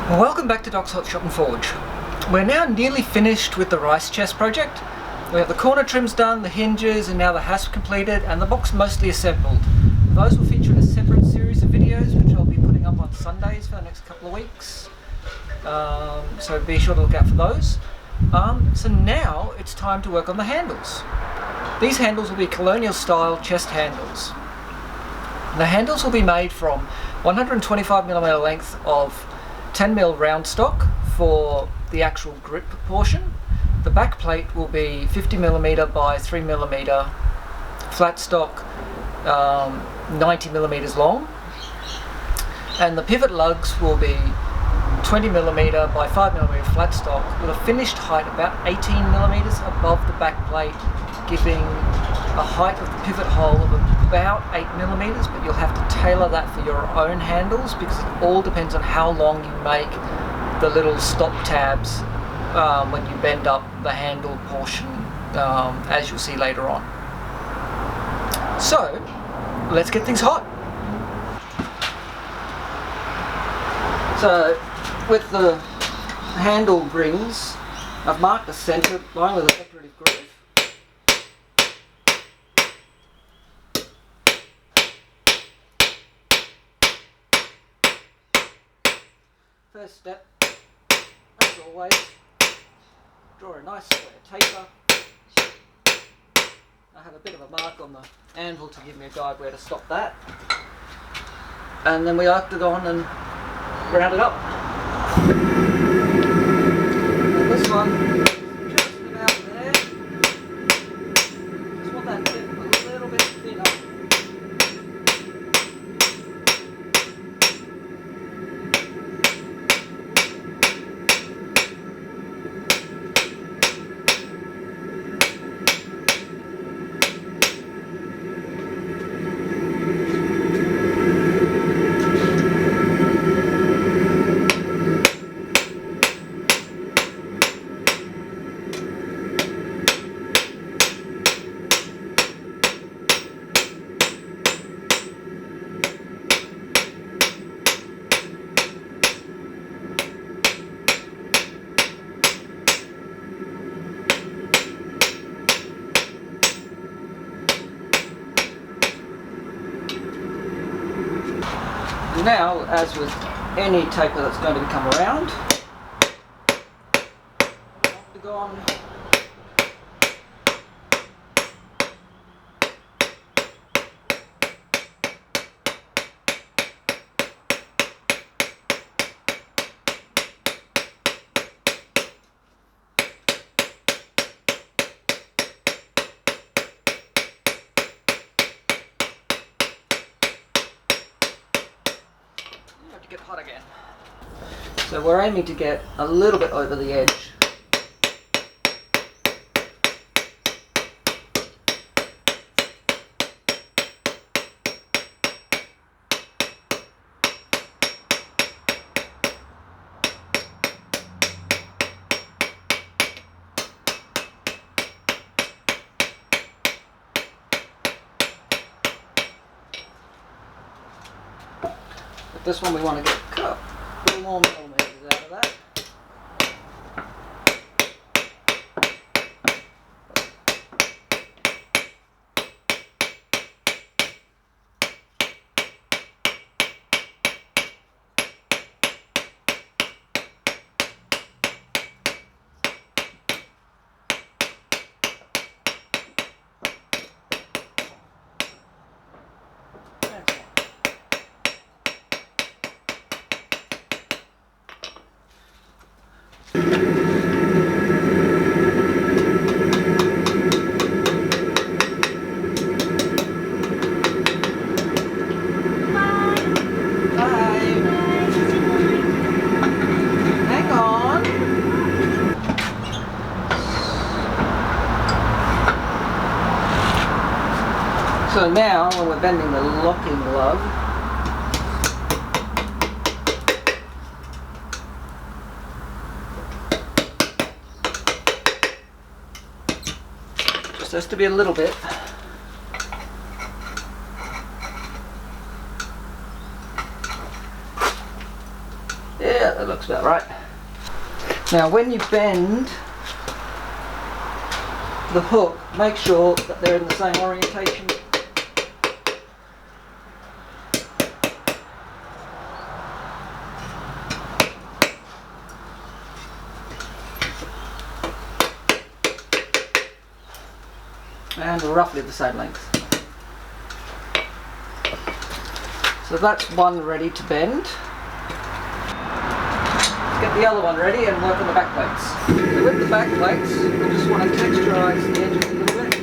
Well, welcome back to Doc's Hot Shop and Forge. We're now nearly finished with the rice chest project. We have the corner trims done, the hinges, and now the hasp completed, and the box mostly assembled. Those will feature in a separate series of videos which I'll be putting up on Sundays for the next couple of weeks. So be sure to look out for those. So now it's time to work on the handles. These handles will be Colonial style chest handles. The handles will be made from 125mm length of 10mm round stock for the actual grip portion. The back plate will be 50mm by 3mm flat stock, 90mm long, and the pivot lugs will be 20mm by 5mm flat stock with a finished height about 18mm above the back plate, giving a height of the pivot hole of about 8mm, but you'll have to tailor that for your own handles because it all depends on how long you make the little stop tabs when you bend up the handle portion, as you'll see later on. So let's get things hot. So with the handle rings, I've marked the centre line with a decorative groove. First step, as always, draw a nice square taper. I have a bit of a mark on the anvil to give me a guide where to stop that. And then we have to go on and round it up. And this one, just about there. Just want that tip a little bit thinner. Now, as with any taper that's going to become round, to go on to get hot again. So we're aiming to get a little bit over the edge. This one we want to get a little more millimeters out of that. So now, when we're bending the locking lug, just has to be a little bit. Yeah, that looks about right. Now when you bend the hook, make sure that they're in the same orientation. And roughly the same length. So that's one ready to bend. Let's get the other one ready and work on the back plates. So with the back plates, we just want to texturise the edges a little bit.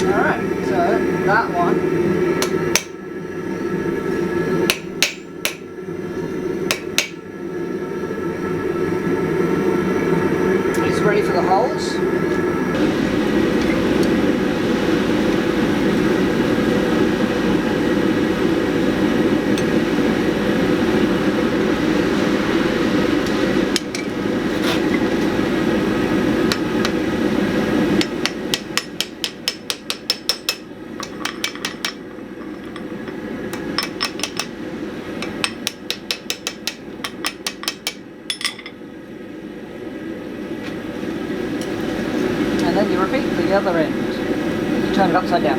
Alright, so that one is ready for the holes. And then you repeat the other end. You turn it upside down.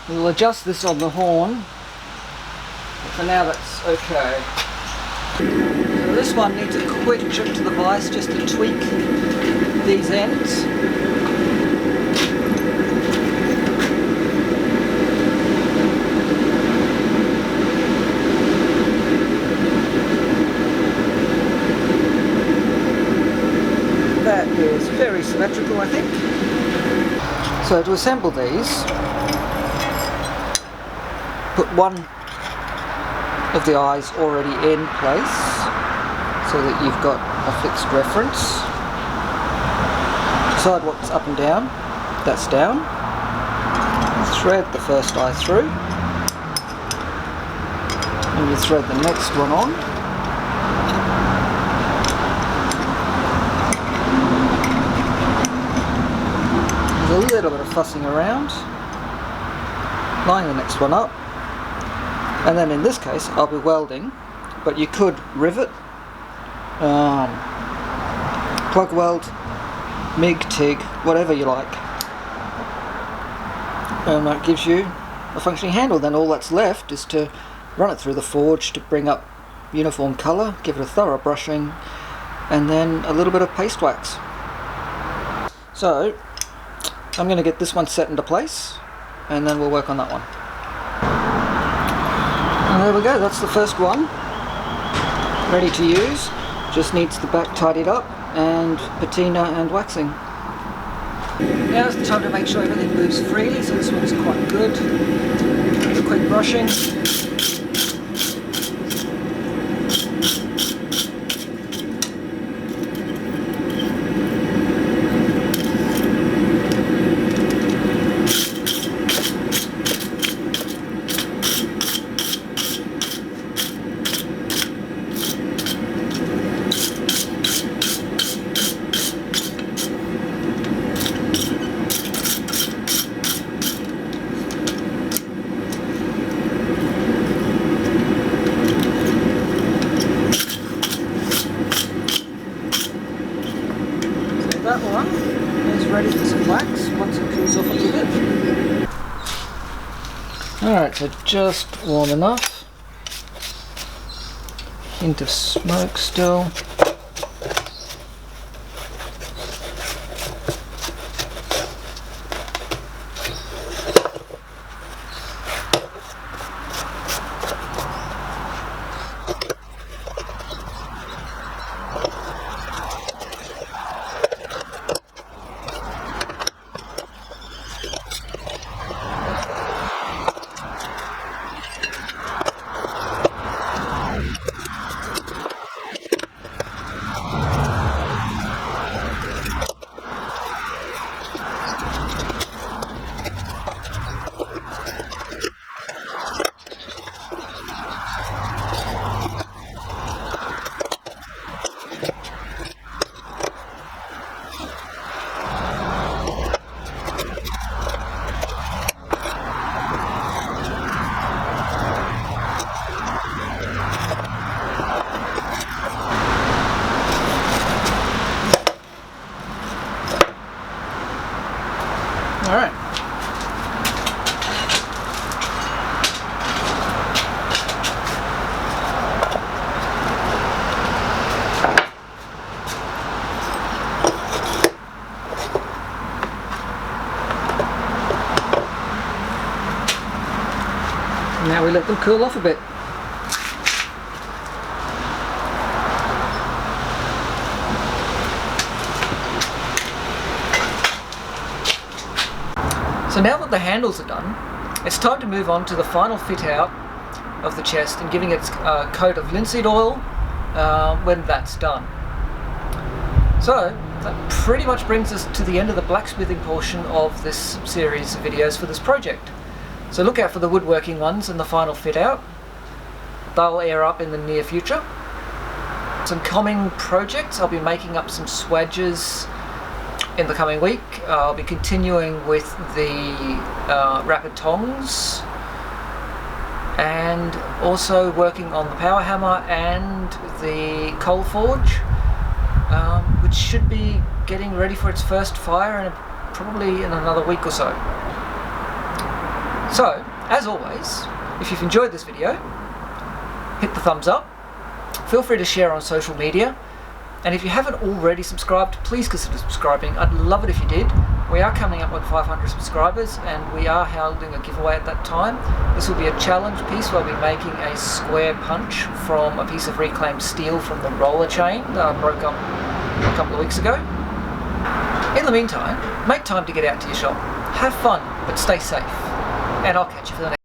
We'll adjust this on the horn, but for now that's okay. So this one needs a quick trip to the vise just to tweak these ends. That is very symmetrical, I think. So to assemble these, put one of the eyes already in place so that you've got a fixed reference. Decide what's up and down. That's down. Thread the first eye through. And you thread the next one on. There's a little bit of fussing around. Line the next one up. And then in this case I'll be welding, but you could rivet, plug weld, MIG, TIG, whatever you like. And that gives you a functioning handle. Then all that's left is to run it through the forge to bring up uniform colour, give it a thorough brushing, and then a little bit of paste wax. So I'm going to get this one set into place and then we'll work on that one. And there we go, that's the first one, ready to use. Just needs the back tidied up and patina and waxing. Now's the time to make sure everything moves freely, so this one's quite good. A quick brushing. that one is ready for some wax once it cools off a little bit. Alright, so just warm enough. Hint of smoke still. Alright. Now we let them cool off a bit. So now that the handles are done, it's time to move on to the final fit out of the chest and giving it a coat of linseed oil when that's done. So that pretty much brings us to the end of the blacksmithing portion of this series of videos for this project. So look out for the woodworking ones and the final fit out. They'll air up in the near future. Some coming projects, I'll be making up some swedges in the coming week. I'll be continuing with the rapid tongs and also working on the power hammer and the coal forge, which should be getting ready for its first fire probably in another week or so. So, as always, if you've enjoyed this video, hit the thumbs up, feel free to share on social media, and if you haven't already subscribed, please consider subscribing. I'd love it if you did. We are coming up on 500 subscribers and we are holding a giveaway at that time. This will be a challenge piece where I'll be making a square punch from a piece of reclaimed steel from the roller chain that I broke up a couple of weeks ago. In the meantime, make time to get out to your shop. Have fun, but stay safe. And I'll catch you for the next